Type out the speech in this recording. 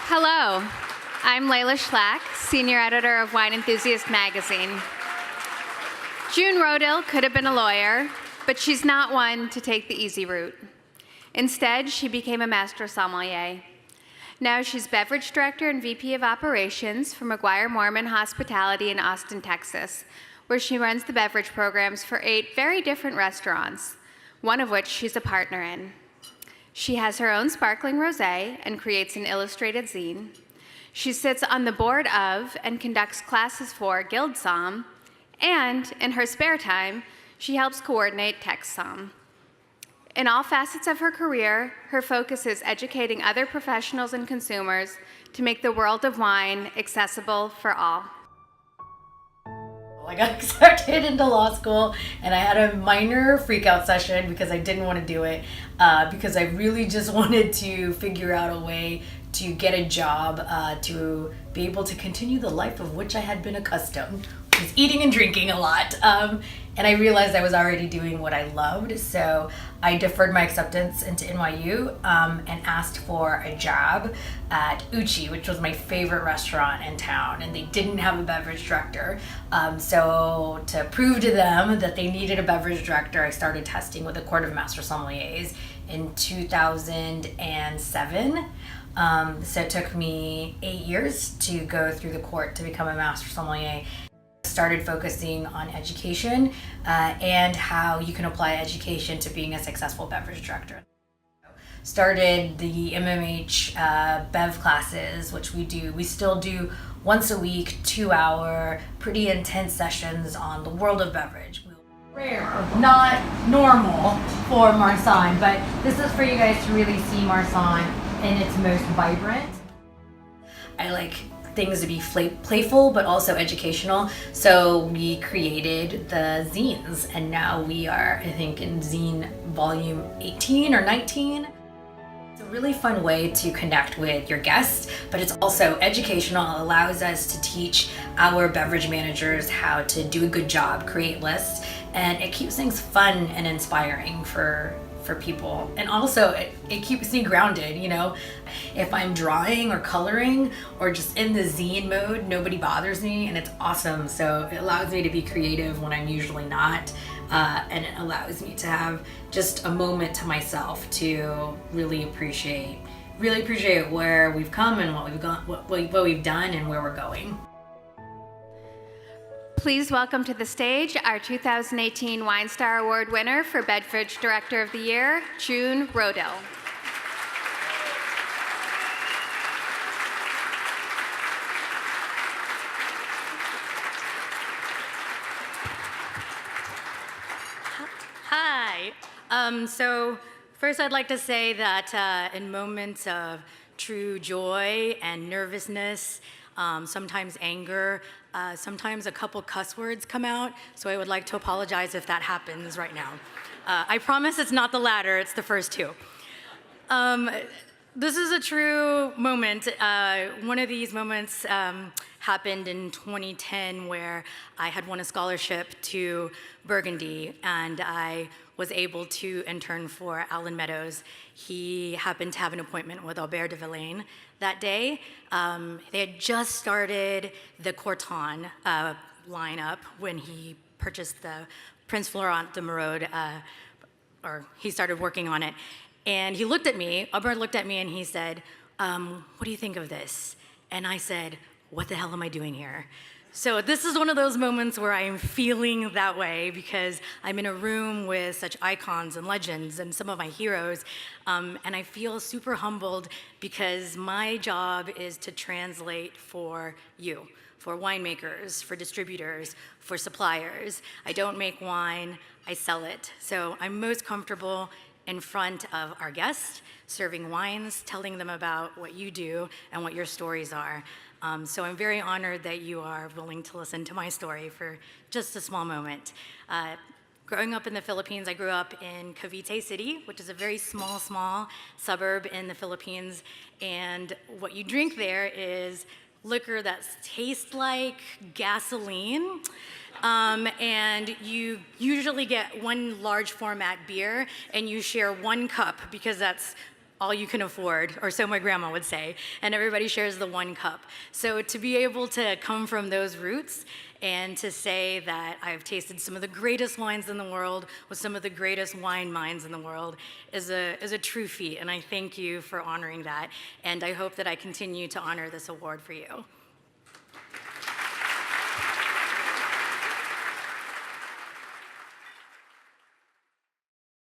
Hello, I'm Layla Schlack, Senior Editor of Wine Enthusiast magazine. June Rodil could have been a lawyer, but she's not one to take the easy route. Instead, she became a master sommelier. Now she's beverage director and VP of operations for McGuire Mormon Hospitality in Austin, Texas, where she runs the beverage programs for 8 very different restaurants, one of which she's a partner in. She has her own sparkling rosé and creates an illustrated zine. She sits on the board of and conducts classes for Guild Somm, and in her spare time, she helps coordinate Text Somm. In all facets of her career, her focus is educating other professionals and consumers to make the world of wine accessible for all. I got accepted into law school and I had a minor freakout session because I didn't want to do it because I really just wanted to figure out a way to get a job to be able to continue the life of which I had been accustomed, which was eating and drinking a lot. And I realized I was already doing what I loved, so I deferred my acceptance into NYU and asked for a job at Uchi, which was my favorite restaurant in town, and they didn't have a beverage director. So to prove to them that they needed a beverage director, I started testing with the Court of Master Sommeliers in 2007. So it took me 8 years to go through the court to become a master sommelier. Started focusing on education and how you can apply education to being a successful beverage director. Started the MMH Bev classes, which we still do once a week, 2-hour, pretty intense sessions on the world of beverage. Rare, not normal for Marsanne, but this is for you guys to really see Marsanne in its most vibrant. I like things to be playful but also educational, so we created the zines, and now we are, I think, in zine volume 18 or 19. It's a really fun way to connect with your guests, but it's also educational. It allows us to teach our beverage managers how to do a good job, create lists, and it keeps things fun and inspiring for people. And also it keeps me grounded, you know. If I'm drawing or coloring or just in the zine mode, nobody bothers me, and it's awesome. So it allows me to be creative when I'm usually not, and it allows me to have just a moment to myself to really appreciate where we've come and what we've done and where we're going. Please welcome to the stage our 2018 Wine Star Award winner for Beverage Director of the Year, June Rodil. Hi. So first I'd like to say that in moments of true joy and nervousness, sometimes anger, sometimes a couple cuss words come out, so I would like to apologize if that happens right now. I promise it's not the latter, it's the first two. This is a true moment. One of these moments happened in 2010 where I had won a scholarship to Burgundy, and I was able to intern for Alan Meadows. He happened to have an appointment with Albert de Villaine that day. They had just started the Corton lineup when he purchased the Prince Florent de Merode, or he started working on it. And he looked at me, Albert looked at me, and he said, what do you think of this? And I said, what the hell am I doing here? So this is one of those moments where I'm feeling that way because I'm in a room with such icons and legends and some of my heroes, and I feel super humbled because my job is to translate for you, for winemakers, for distributors, for suppliers. I don't make wine, I sell it. So I'm most comfortable in front of our guests, serving wines, telling them about what you do and what your stories are. So I'm very honored that you are willing to listen to my story for just a small moment. Growing up in the Philippines, I grew up in Cavite City, which is a very small suburb in the Philippines. And what you drink there is liquor that tastes like gasoline. And you usually get one large format beer and you share one cup because that's all you can afford, or so my grandma would say, and everybody shares the one cup. So to be able to come from those roots and to say that I've tasted some of the greatest wines in the world with some of the greatest wine minds in the world is a true feat, and I thank you for honoring that, and I hope that I continue to honor this award for you.